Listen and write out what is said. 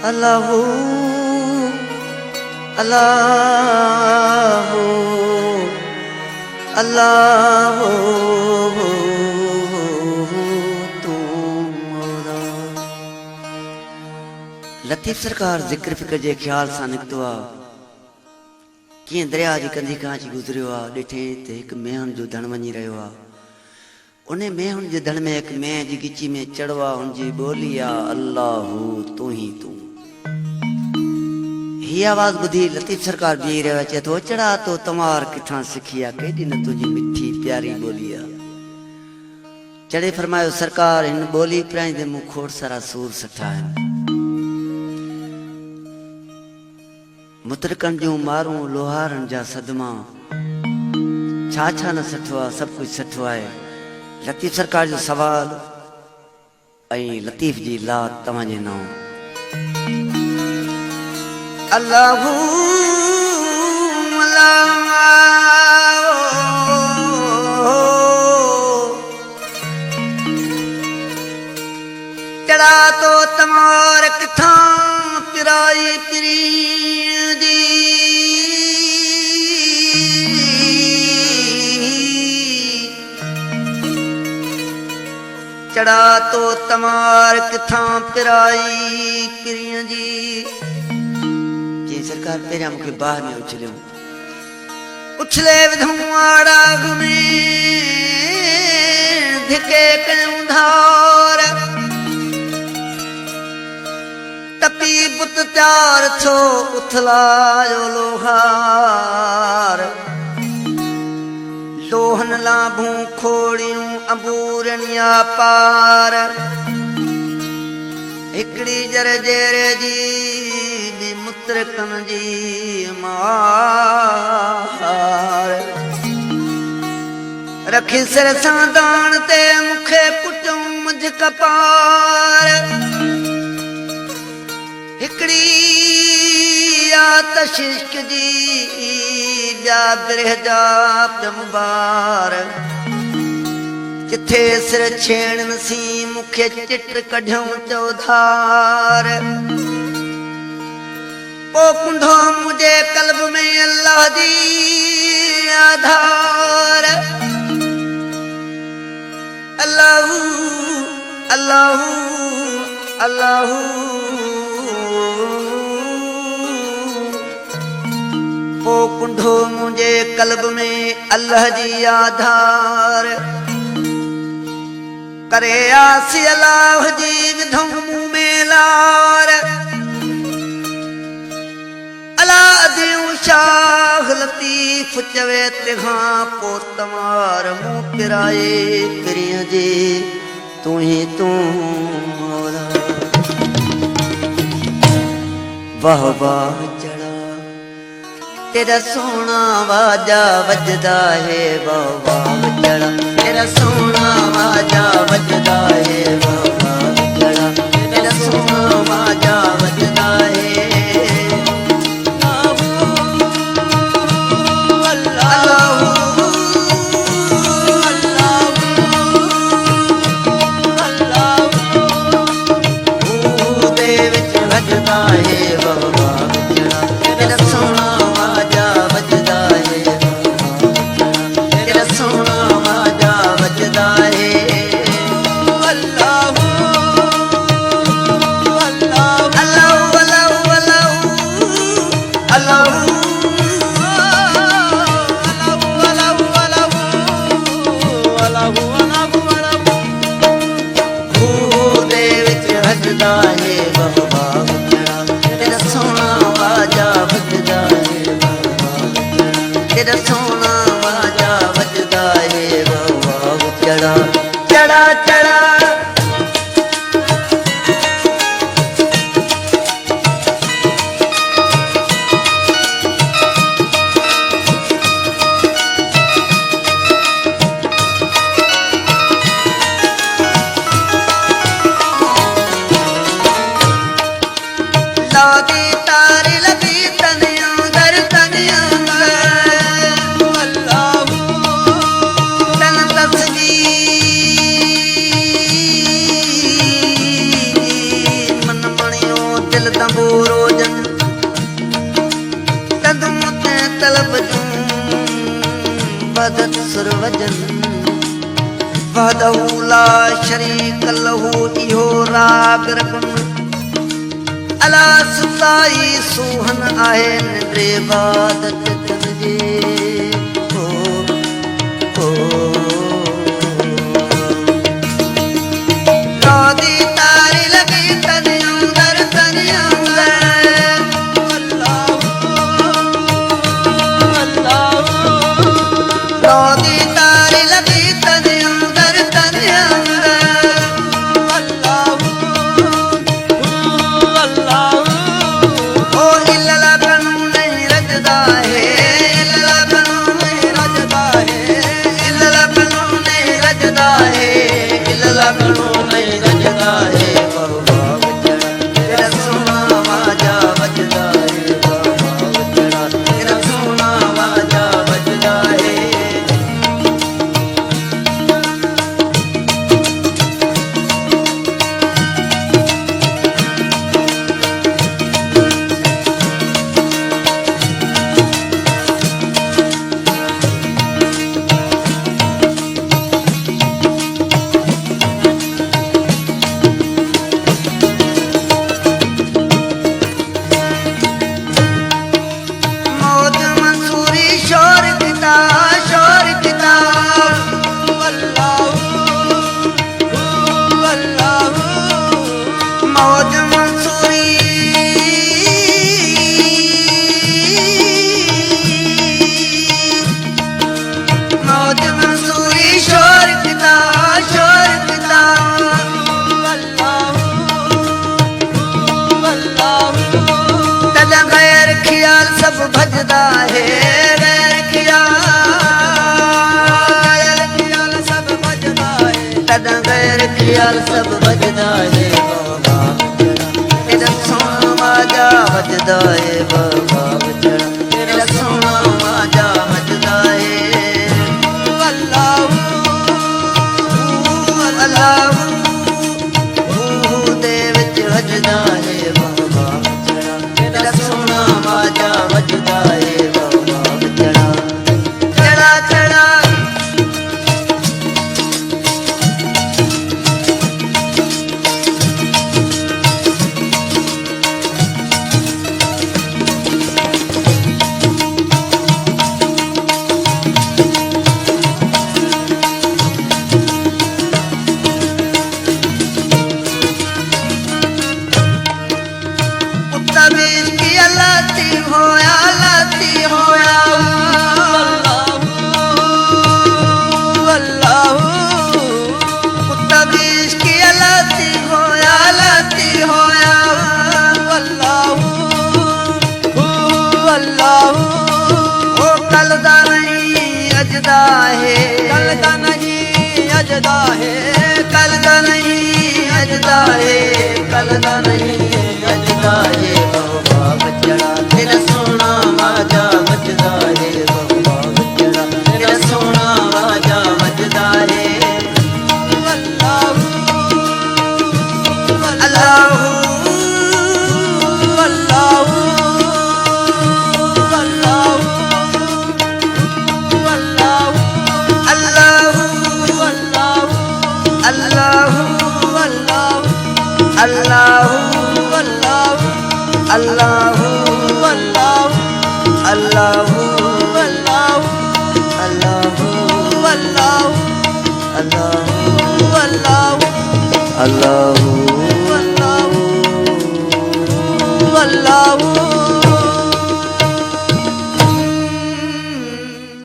अल्लाहू अल्लाहू अल्लाहू तू मौला। लतीफ़ सरकार ज़िक्र फ़िक्र जे ख़्याल सां निकितो आहे। कीअं दरिया जी कंदी कांच गुज़रियो आहे, ॾिठे त हिकु मेहण जो धण वञी रहियो आहे। उन मेहण जे धण में हिकु मेंह जी गिची में चढ़ो आहे, हुनजी ॿोली आहे अल्लाहू तूं ई तूं। हीअ आवाज़ ॿुधी लतीफ़ सरकार बीही रहियो आहे, चए थो चढ़ा तो तमार किथां सिखी आहे, केॾी न तुंहिंजी मिठी प्यारी ॿोली आहे। चढ़े फरमायो सरकार हिन ॿोली पिराईंदे मूं खोड़ सारा सूर सठा आहिनि। मुतरकनि जूं मारूं लोहारनि जा सदमा, छा छा न सठो आहे, सभु कुझु सठो आहे। लतीफ़ सरकार जो सवाल ऐं लतीफ़ जी लात तव्हांजे नाम। अल्लाहू चढ़ा तो तमार किथां पिराई पिरी दी, चढ़ा तो तमार किथां पिराई पिरियां जी। सरकार पहिरियां मूंखे बाहि में उछलियो, उछले विधूं आड़ाग में धिके कयूं धार, टपी बुत त्यार छो उथलायो लोहार। लोहन लाभूं खोड़ियूं अंबूरनिया पार, हिकड़ी जर जेरे जी मुतरकन जी मार। रखी सिर सां दाण ते मूंखे पुटूं मुझ कपार, हिकड़ी आतश इश्क जी ॿिया बिरह जा प्यंबार। किथे सिर छेड़न सी मूंखे चिट कढियूं चौधार। ओ कुंढो मुझे कल्ब में अल्लाह दी आधार। अल्लाहू अल्लाहू अल्लाहू ओ कुंढो मुझे कल्ब में अल्लाह जी आधार। करे आसी अल्लाह जी विधूं मुंह में लार। शाह लतीफ़ चवे तंहिंखां पोइ तमार मूं पिराए पिरियां जे तूं ही तूं मौला। वाह वाह चढ़ा तेरा सोना वाजा वजदा है, वाह वाह चढ़ा तेरा सोना वाजा वजदा है, वाह वाह चढ़ा तेरा सोना वाजा वजदा है। चढ़ा चढ़ा मदद सुरवजन वहदहु ला शरीक लहू इहो राग रगुन अला सताई सोहन आहे निंद्रे इबादत तन जे रोदी तारी लगी तन अंदर रोदी तारी लगी तन ओ इल्ला कानून नहीं रजदा है इल्ला कानून नहीं रजदा है इल्ला कानून नहीं रजदा है इल्ला कानून नहीं रजदा है बाबा बचड़ा तेरा सोना वाजा बजदा है बाबा बचड़ा तेरा सोना वाजा बजदा है मौज मंसूरी शोर पिता मौज मंसूरी मौज मंसूरी शोर पिता तदा गैर ख्याल सब भजदा है गैर ख्याल सब भजदा है तदा गैर ख्याल सब भजदा है बाबा तेरा सोना वाजा भजदा है बाबा बचड़ा तेरा सोना वाजा भजदा है अल्लाहू दे विच भजदा है बाबा बचड़ा तेरा सोना वाजा भजदा है बाबा बचड़ा चढ़ा चढ़ा तबीर की लाती होया तबीर की लाती होया ओ कल दा नहीं अजदा है कल दा नहीं अजदा है कल दा नहीं अजदा है कल दा नहीं अजदा है बाबा बचड़ा तेरा सोना वाजा बजदा है बाबा बचड़ा तेरा सोना वाजा बजदा है अल्लाहू अल्लाहू